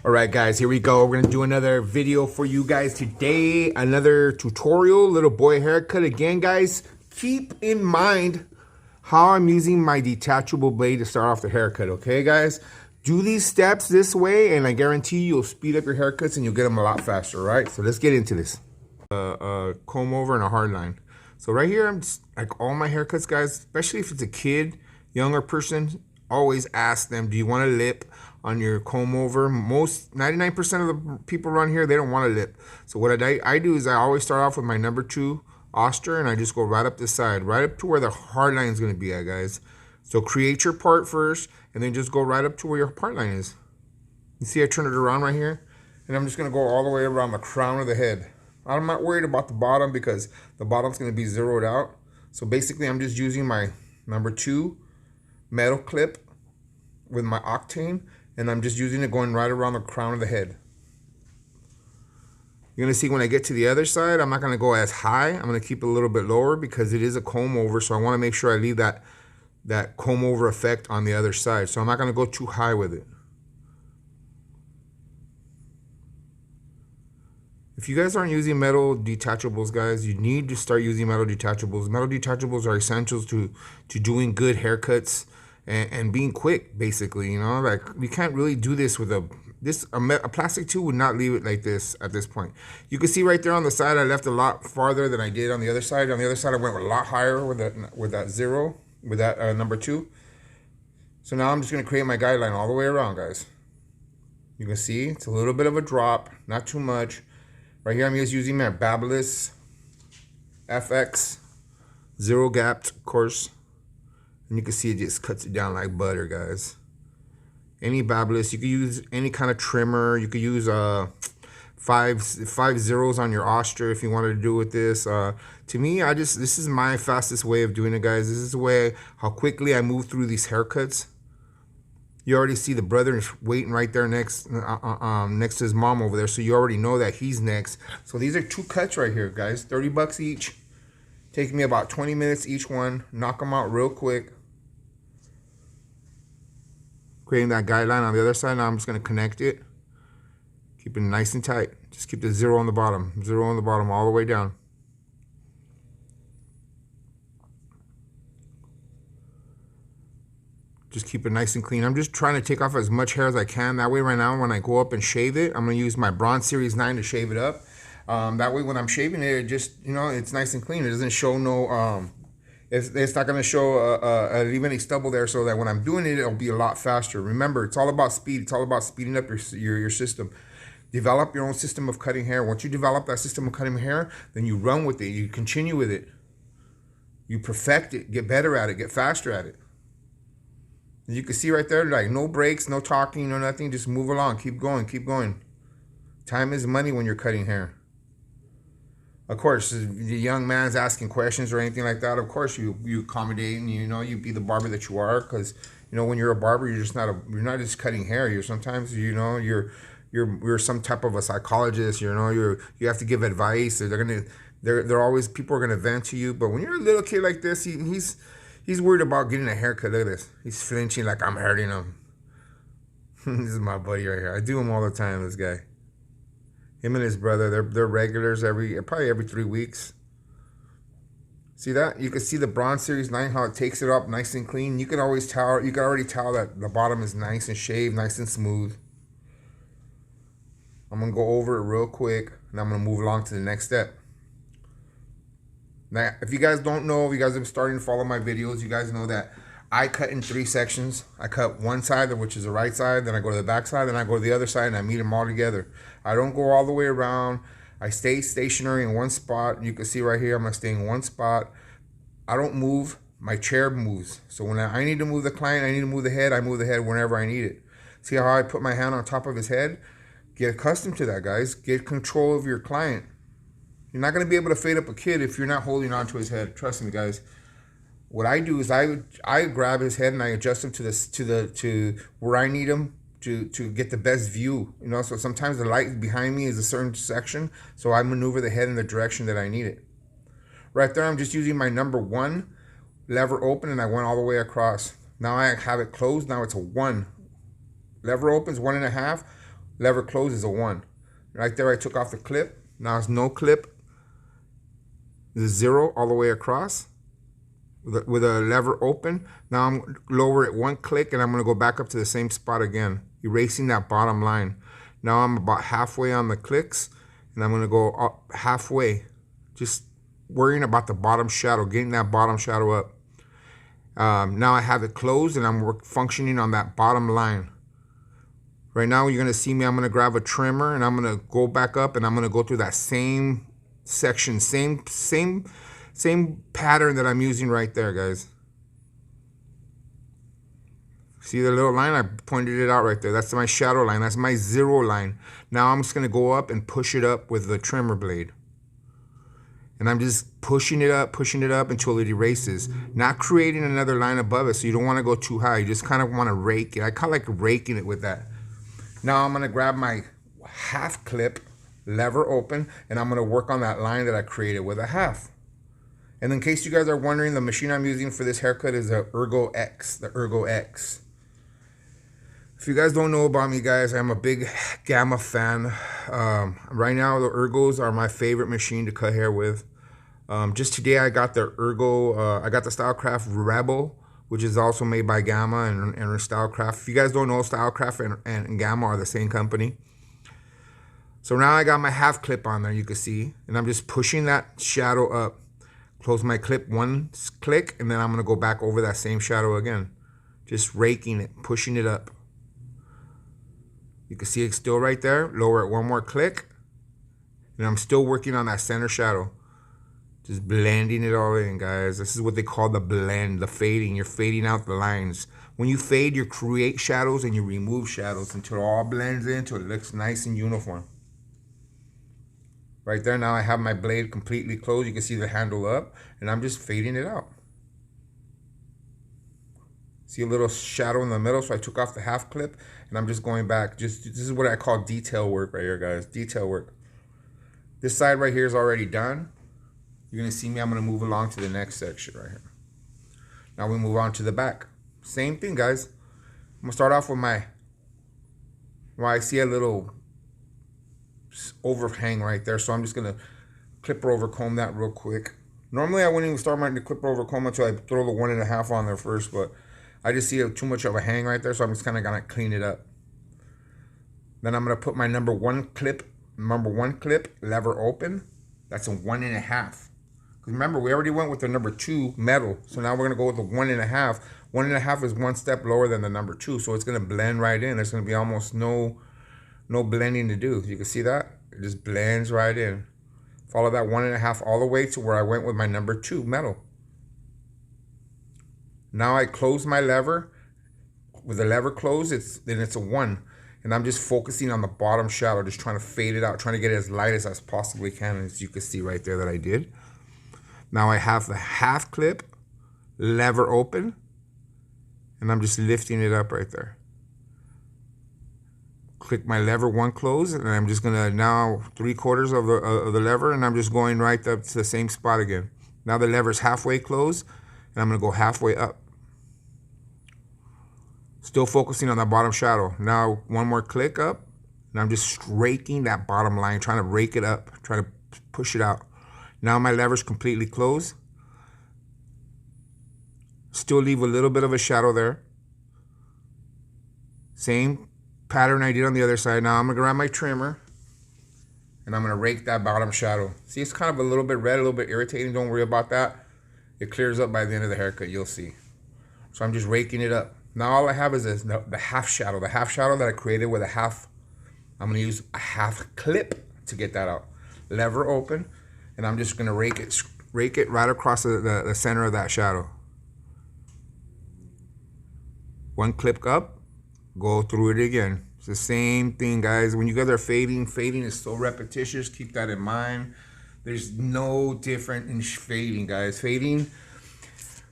All right, guys, here we go. We're gonna do another video for you guys today. Another tutorial, little boy haircut again, guys. Keep in mind how I'm using my detachable blade to start off the haircut, okay, guys? Do these steps this way, and I guarantee you'll speed up your haircuts and you'll get them a lot faster, all right? So let's get into this. Comb over and a hard line. So right here, I'm just, like all my haircuts, guys, especially if it's a kid, younger person, always ask them, do you want a lip on your comb over? Most 99% of the people around here, they don't want a lip. So what I do is I always start off with my number 2 Oster, and I just go right up the side, right up to where the hard line is going to be at, guys. So create your part first, and then just go right up to where your part line is. You see I turn it around right here, and I'm just going to go all the way around the crown of the head. I'm not worried about the bottom because the bottom's going to be zeroed out. So basically I'm just using my number 2 metal clip with my octane, and I'm just using it going right around the crown of the head. You're going to see when I get to the other side, I'm not going to go as high. I'm going to keep it a little bit lower because it is a comb over, so I want to make sure I leave that comb over effect on the other side. So I'm not going to go too high with it. If you guys aren't using metal detachables, guys, you need to start using metal detachables. Metal detachables are essentials to doing good haircuts and being quick, basically. You know, like you can't really do this with a plastic tube would not leave it like this at this point. You can see right there on the side, I left a lot farther than I did on the other side. On the other side, I went a lot higher with that number 2. So now I'm just going to create my guideline all the way around, guys. You can see it's a little bit of a drop, not too much. Right here, I'm just using my Babyliss FX, zero gapped, of course. And you can see it just cuts it down like butter, guys. Any Babyliss, you could use any kind of trimmer. You could use five zeros on your Oster if you wanted to do with this. To me, this is my fastest way of doing it, guys. This is the way how quickly I move through these haircuts. You already see the brother waiting right there next to his mom over there. So you already know that he's next. So these are 2 cuts right here, guys. 30 bucks each. Take me about 20 minutes each one. Knock them out real quick. Creating that guideline on the other side. Now I'm just going to connect it. Keep it nice and tight. Just keep the 0 on the bottom. 0 on the bottom all the way down. Just keep it nice and clean. I'm just trying to take off as much hair as I can. That way right now when I go up and shave it, I'm going to use my Bronze Series 9 to shave it up. That way when I'm shaving it, it just, you know, it's nice and clean. It doesn't show no, it's not going to show leave any stubble there, so that when I'm doing it, it'll be a lot faster. Remember, it's all about speed. It's all about speeding up your system. Develop your own system of cutting hair. Once you develop that system of cutting hair, then you run with it. You continue with it. You perfect it. Get better at it. Get faster at it. You can see right there, like no breaks, no talking, no nothing. Just move along. Keep going. Keep going. Time is money when you're cutting hair. Of course, the young man's asking questions or anything like that. Of course, you accommodate and you be the barber that you are, because when you're a barber, you're not just cutting hair. You're sometimes you're some type of a psychologist. You have to give advice. They're always, people are gonna vent to you. But when you're a little kid like this, he's worried about getting a haircut. Look at this. He's flinching like I'm hurting him. This is my buddy right here. I do him all the time, this guy. Him and his brother, they're regulars probably every 3 weeks. See that? You can see the Bronze Series 9, how it takes it up nice and clean. You can already tell that the bottom is nice and shaved, nice and smooth. I'm going to go over it real quick, and I'm going to move along to the next step. Now, if you guys don't know, if you guys are starting to follow my videos, you guys know that I cut in 3 sections. I cut one side, which is the right side, then I go to the back side, then I go to the other side, and I meet them all together. I don't go all the way around. I stay stationary in one spot. You can see right here, I'm going to stay in one spot. I don't move. My chair moves. So when I need to move the client, I need to move the head, I move the head whenever I need it. See how I put my hand on top of his head? Get accustomed to that, guys. Get control of your client. You're not going to be able to fade up a kid if you're not holding on to his head. Trust me, guys. What I do is I grab his head and I adjust him to where I need him to get the best view. So sometimes the light behind me is a certain section, so I maneuver the head in the direction that I need it. Right there, I'm just using my number 1 lever open, and I went all the way across. Now I have it closed. Now it's a 1. Lever opens 1.5. lever close is a 1. Right there I took off the clip. Now it's no clip. The 0 all the way across with a lever open. Now I'm lower it 1 click and I'm going to go back up to the same spot again, erasing that bottom line. Now I'm about halfway on the clicks and I'm going to go up halfway, just worrying about the bottom shadow, getting that bottom shadow up. Now I have it closed and I'm functioning on that bottom line. Right now you're going to see me, I'm going to grab a trimmer and I'm going to go back up and I'm going to go through that same section, same pattern that I'm using right there, guys. See the little line? I pointed it out right there. That's my shadow line. That's my 0 line. Now I'm just going to go up and push it up with the trimmer blade. And I'm just pushing it up until it erases. Not creating another line above it, so you don't want to go too high. You just kind of want to rake it. I kind of like raking it with that. Now I'm going to grab my half clip, lever open, and I'm going to work on that line that I created with a half. And in case you guys are wondering, the machine I'm using for this haircut is the Ergo X, the Ergo X. If you guys don't know about me, guys, I'm a big Gamma fan. Right now, the Ergos are my favorite machine to cut hair with. Just today, I got the Ergo, I got the Stylecraft Rebel, which is also made by Gamma and Stylecraft. If you guys don't know, Stylecraft and Gamma are the same company. So now I got my half clip on there, you can see, and I'm just pushing that shadow up. Close my clip 1 click, and then I'm going to go back over that same shadow again. Just raking it, pushing it up. You can see it's still right there. Lower it 1 more click, and I'm still working on that center shadow. Just blending it all in, guys. This is what they call the blend, the fading. You're fading out the lines. When you fade, you create shadows and you remove shadows until it all blends in, until it looks nice and uniform. Right there, now I have my blade completely closed. You can see the handle up, and I'm just fading it out. See a little shadow in the middle, so I took off the half clip, and I'm just going back. This is what I call detail work right here, guys. Detail work. This side right here is already done. You're going to see me, I'm going to move along to the next section right here. Now we move on to the back. Same thing, guys. I'm going to start off with where I see a little overhang right there, so I'm just going to clipper over comb that real quick. Normally I wouldn't even start my clipper over comb until I throw the 1.5 on there first, but I just see too much of a hang right there, so I'm just kind of going to clean it up. Then I'm going to put my number one clip, lever open. That's a 1.5. Because remember, we already went with the number 2 metal, so now we're going to go with the 1.5. 1.5 is 1 step lower than the number 2, so it's going to blend right in. There's going to be almost no blending to do. You can see that? It just blends right in. Follow that 1.5 all the way to where I went with my number 2 metal. Now I close my lever. With the lever closed, then it's a 1. And I'm just focusing on the bottom shadow, just trying to fade it out, trying to get it as light as I possibly can, as you can see right there that I did. Now I have the half clip, lever open, and I'm just lifting it up right there. Click my lever 1 close, and I'm just gonna now 3/4 of the lever, and I'm just going right up to the same spot again. Now the lever's halfway closed, and I'm gonna go halfway up. Still focusing on that bottom shadow. Now 1 more click up, and I'm just raking that bottom line, trying to rake it up, trying to push it out. Now my lever's completely closed. Still leave a little bit of a shadow there. Same pattern I did on the other side. Now I'm gonna grab my trimmer and I'm gonna rake that bottom shadow. See, it's kind of a little bit red, a little bit irritating. Don't worry about that. It clears up by the end of the haircut, you'll see. So I'm just raking it up. Now all I have is the half shadow. The half shadow that I created with a half. I'm gonna use a half clip to get that out. Lever open, and I'm just gonna rake it right across the center of that shadow. 1 clip up, go through it again. It's the same thing, guys. When you guys are fading is so repetitious. Keep that in mind. There's no different in fading, guys. Fading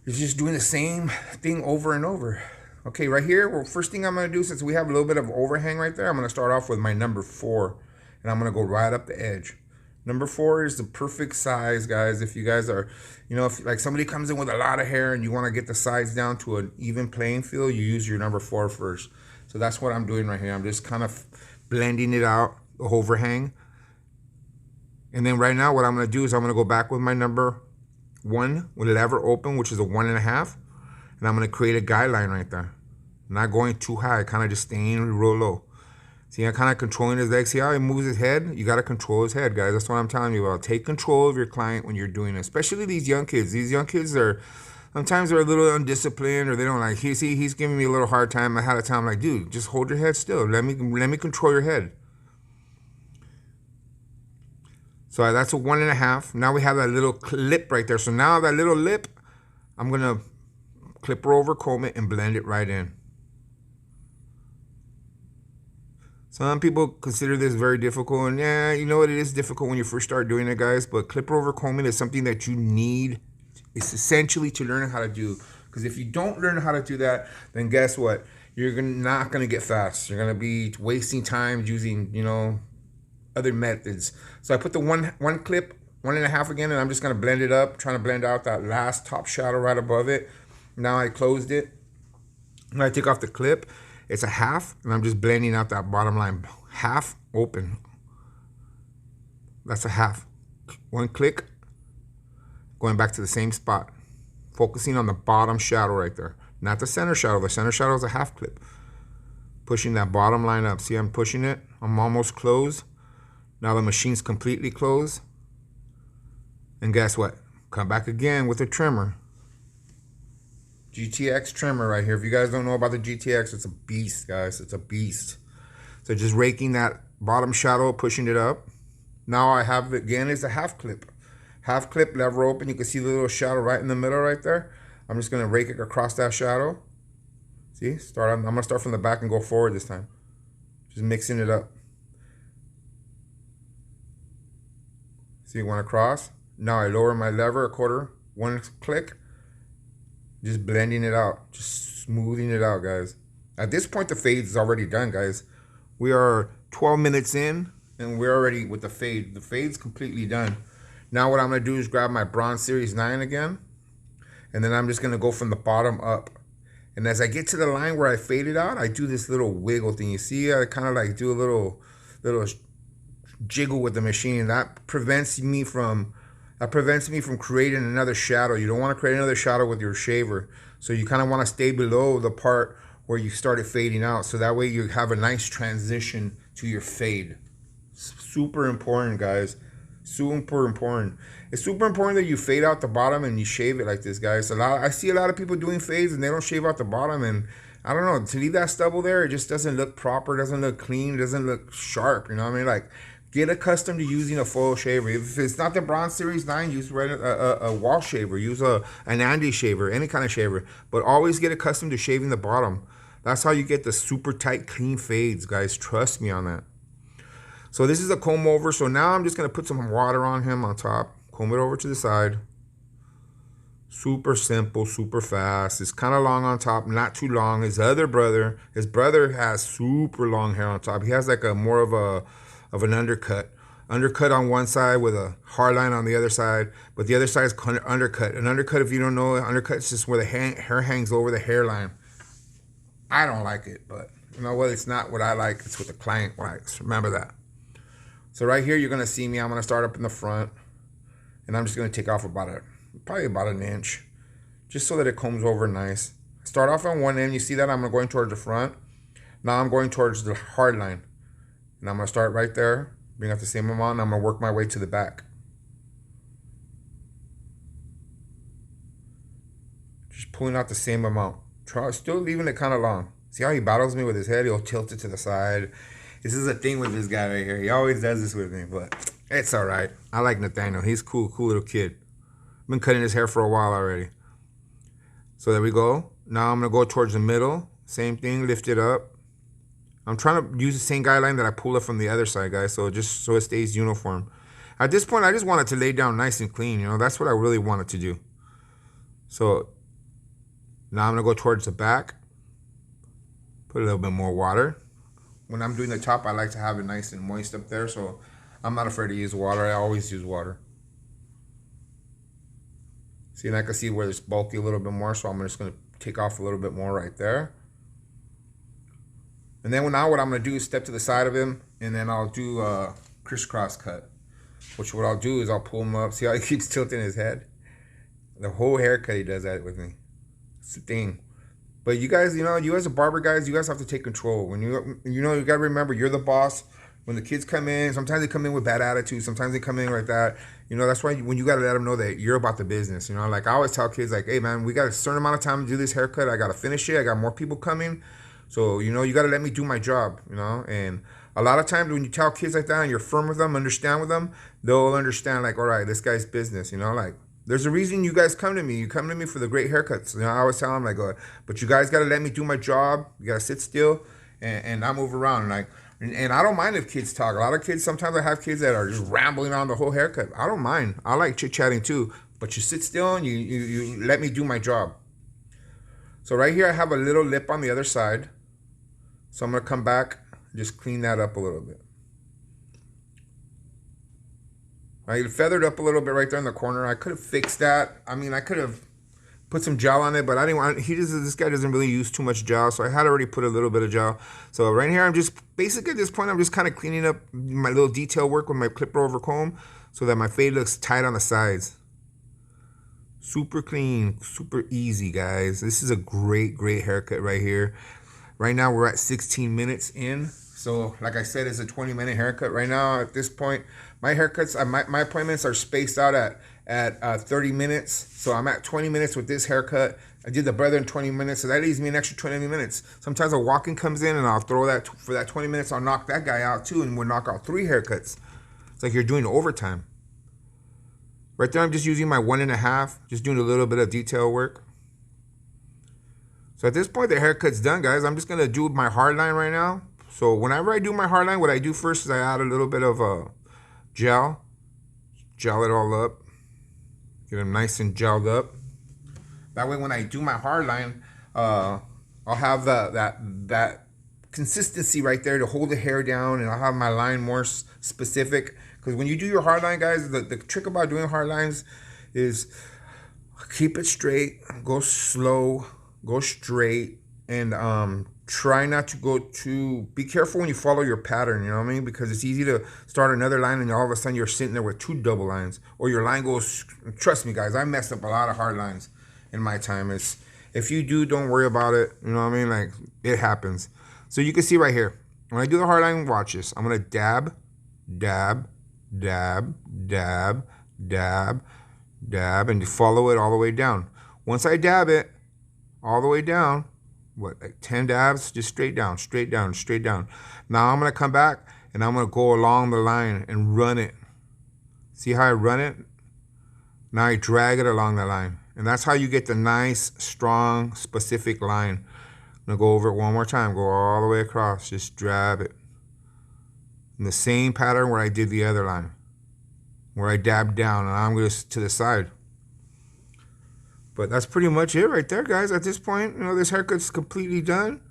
is just doing the same thing over and over. Okay, right here, well, first thing I'm gonna do, since we have a little bit of overhang right there, I'm gonna start off with my number 4, and I'm gonna go right up the edge. Number 4 is the perfect size, guys. If you guys are, if like somebody comes in with a lot of hair and you want to get the sides down to an even playing field, you use your number 4 first. So that's what I'm doing right here. I'm just kind of blending it out, the overhang. And then right now what I'm going to do is I'm going to go back with my number 1 with lever open, which is a 1.5. And I'm going to create a guideline right there. Not going too high, kind of just staying real low. See, I'm kind of controlling his legs. See how he moves his head? You got to control his head, guys. That's what I'm telling you about. Take control of your client when you're doing it, especially these young kids. These young kids are, sometimes they're a little undisciplined, or they don't like, he's giving me a little hard time. I had a time like, dude, just hold your head still. Let me control your head. So that's a 1.5. Now we have that little lip right there. So now that little lip, I'm going to clip her over, comb it, and blend it right in. Some people consider this very difficult, and yeah, you know what, it is difficult when you first start doing it, guys, but clipper over combing is something that you need, it's essentially to learn how to do, because if you don't learn how to do that, then guess what, you're not going to get fast. You're going to be wasting time using, you know, other methods. So I put the one clip, 1.5 again, and I'm just going to blend it up, trying to blend out that last top shadow right above it. Now I closed it. When I take off the clip, it's a 1/2, and I'm just blending out that bottom line. 1/2 open. That's a 1/2. One click, going back to the same spot. Focusing on the bottom shadow right there. Not the center shadow. The center shadow is a 1/2 clip. Pushing that bottom line up. See, I'm pushing it. I'm almost closed. Now the machine's completely closed. And guess what? Come back again with a trimmer. GTX trimmer right here. If you guys don't know about the GTX, it's a beast, guys. It's a beast. So just raking that bottom shadow, pushing it up. Now I have, again, it's a 1/2 clip. 1/2 clip, lever open. You can see the little shadow right in the middle right there. I'm just going to rake it across that shadow. See? I'm going to start from the back and go forward this time. Just mixing it up. See, it went across. Now I lower my lever a quarter, 1 click. Just blending it out, just smoothing it out, guys. At this point, the fade is already done, guys. We are 12 minutes in, and we're already with the fade. The fade's completely done. Now what I'm going to do is grab my Bronze Series 9 again, and then I'm just going to go from the bottom up. And as I get to the line where I faded out, I do this little wiggle thing. You see, I kind of like do a little jiggle with the machine. That prevents me from creating another shadow. You don't want to create another shadow with your shaver. So you kind of want to stay below the part where you started fading out. So that way you have a nice transition to your fade. Super important, guys. Super important. It's super important that you fade out the bottom and you shave it like this, guys. I see a lot of people doing fades and they don't shave out the bottom, and I don't know, to leave that stubble there, it just doesn't look proper, doesn't look clean, doesn't look sharp, you know what I mean? Like, get accustomed to using a full shaver. If it's not the Bronze Series 9, use a wall shaver. Use an Andy shaver, any kind of shaver. But always get accustomed to shaving the bottom. That's how you get the super tight, clean fades, guys. Trust me on that. So this is a comb over. So now I'm just going to put some water on him on top. Comb it over to the side. Super simple, super fast. It's kind of long on top, not too long. His brother has super long hair on top. He has like a more of an undercut on one side with a hard line on the other side, but the other side is undercut. An undercut, if you don't know, undercut is just where the hair hangs over the hairline. I don't like it, but you know what? It's not what I like. It's what the client likes. Remember that. So right here, you're gonna see me. I'm gonna start up in the front, and I'm just gonna take off probably about an inch, just so that it combs over nice. Start off on one end. You see that I'm going towards the front. Now I'm going towards the hard line. And I'm going to start right there, bring out the same amount, and I'm going to work my way to the back. Just pulling out the same amount. Still leaving it kind of long. See how he battles me with his head? He'll tilt it to the side. This is a thing with this guy right here. He always does this with me, but it's all right. I like Nathaniel. He's cool little kid. I've been cutting his hair for a while already. So there we go. Now I'm going to go towards the middle. Same thing, lift it up. I'm trying to use the same guideline that I pulled up from the other side, guys, so just so it stays uniform. At this point, I just wanted to lay down nice and clean, you know. That's what I really wanted to do. So now I'm going to go towards the back. Put a little bit more water. When I'm doing the top, I like to have it nice and moist up there, so I'm not afraid to use water. I always use water. See, and I can see where it's bulky a little bit more, so I'm just going to take off a little bit more right there. And then now what I'm gonna do is step to the side of him, and then I'll do a crisscross cut. Which what I'll do is I'll pull him up. See how he keeps tilting his head? The whole haircut he does that with me. It's the thing. But you guys, you as a barber guys, you guys have to take control. When you gotta remember you're the boss. When the kids come in, sometimes they come in with bad attitude. Sometimes they come in like that. That's why when you gotta let them know that you're about the business. Like I always tell kids, like, hey man, we got a certain amount of time to do this haircut. I gotta finish it. I got more people coming, so you gotta let me do my job. And a lot of times when you tell kids like that and you're firm with them, understand with them, they'll understand. Like, all right, this guy's business. Like. There's a reason you guys come to me. You come to me for the great haircuts. I always tell them, like, but you guys got to let me do my job. You got to sit still, and I move around. And I don't mind if kids talk. A lot of kids, sometimes I have kids that are just rambling on the whole haircut. I don't mind. I like chit-chatting too. But you sit still and you let me do my job. So right here, I have a little lip on the other side. So I'm going to come back, just clean that up a little bit. I feathered up a little bit right there in the corner. I could have fixed that. I mean, I could have put some gel on it, but I didn't want. This guy doesn't really use too much gel, so I had already put a little bit of gel. So right here, I'm just basically at this point, I'm just kind of cleaning up my little detail work with my clipper over comb, so that my fade looks tight on the sides. Super clean, super easy, guys. This is a great haircut right here. Right now, we're at 16 minutes in. So, like I said, it's a 20-minute haircut right now. At this point, my haircuts, my appointments are spaced out at 30 minutes. So I'm at 20 minutes with this haircut. I did the brother in 20 minutes, so that leaves me an extra 20 minutes. Sometimes a walk-in comes in, and I'll throw that for that 20 minutes. I'll knock that guy out too, and we'll knock out 3 haircuts. It's like you're doing overtime. Right there, I'm just using my 1.5, just doing a little bit of detail work. So at this point, the haircut's done, guys. I'm just gonna do my hard line right now. So whenever I do my hard line, what I do first is I add a little bit of gel it all up, get them nice and gelled up. That way when I do my hard line, I'll have that consistency right there to hold the hair down, and I'll have my line more specific. Because when you do your hard line, guys, the trick about doing hard lines is keep it straight, go slow, go straight, and try not to go be careful when you follow your pattern, you know what I mean? Because it's easy to start another line and all of a sudden you're sitting there with 2 double lines, or your line goes, trust me guys, I messed up a lot of hard lines in my time. If you do, don't worry about it, you know what I mean? Like, it happens. So you can see right here, when I do the hard line, watch this. I'm gonna dab, dab, dab, dab, dab, dab, and follow it all the way down. Once I dab it all the way down, like 10 dabs, just straight down, straight down, straight down. Now I'm gonna come back and I'm gonna go along the line and run it. See how I run it? Now I drag it along the line. And that's how you get the nice, strong, specific line. I'm gonna go over it one more time, go all the way across, just dab it. In the same pattern where I did the other line, where I dabbed down, and I'm gonna to the side. But that's pretty much it right there, guys. At this point, this haircut's completely done.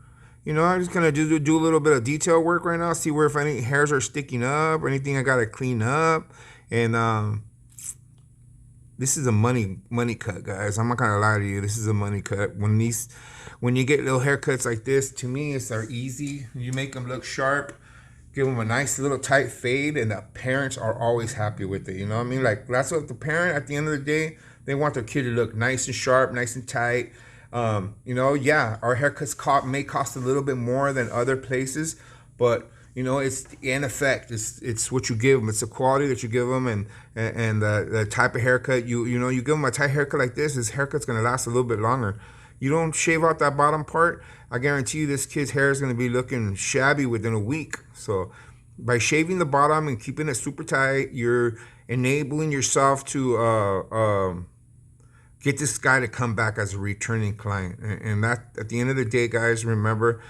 I'm just gonna do a little bit of detail work right now, see where if any hairs are sticking up or anything I gotta clean up. And this is a money cut, guys. I'm not gonna lie to you. This is a money cut. When you get little haircuts like this, to me, they're easy. You make them look sharp, give them a nice little tight fade, and the parents are always happy with it. You know what I mean? Like, that's what the parent, at the end of the day, they want their kid to look nice and sharp, nice and tight. Yeah, our haircuts may cost a little bit more than other places, but it's in effect, it's what you give them. It's the quality that you give them, and the type of haircut you give them a tight haircut like this. This haircut's gonna last a little bit longer. You don't shave out that bottom part, I guarantee you this kid's hair is gonna be looking shabby within a week. So by shaving the bottom and keeping it super tight, you're enabling yourself to get this guy to come back as a returning client. And that, at the end of the day, guys, remember,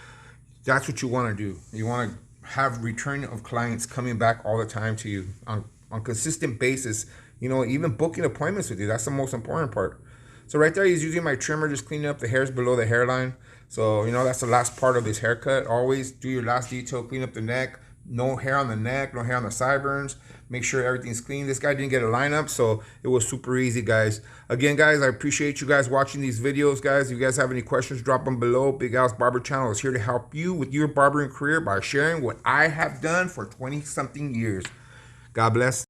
that's what you want to do. You want to have return of clients coming back all the time to you on consistent basis. Even booking appointments with you. That's the most important part. So right there, he's using my trimmer, just cleaning up the hairs below the hairline. So, that's the last part of this haircut. Always do your last detail, clean up the neck, no hair on the neck, no hair on the sideburns. Make sure everything's clean. This guy didn't get a lineup, so it was super easy, guys. Again, guys, I appreciate you guys watching these videos, guys. If you guys have any questions, drop them below. Big Al's Barber Channel is here to help you with your barbering career by sharing what I have done for 20-something years. God bless.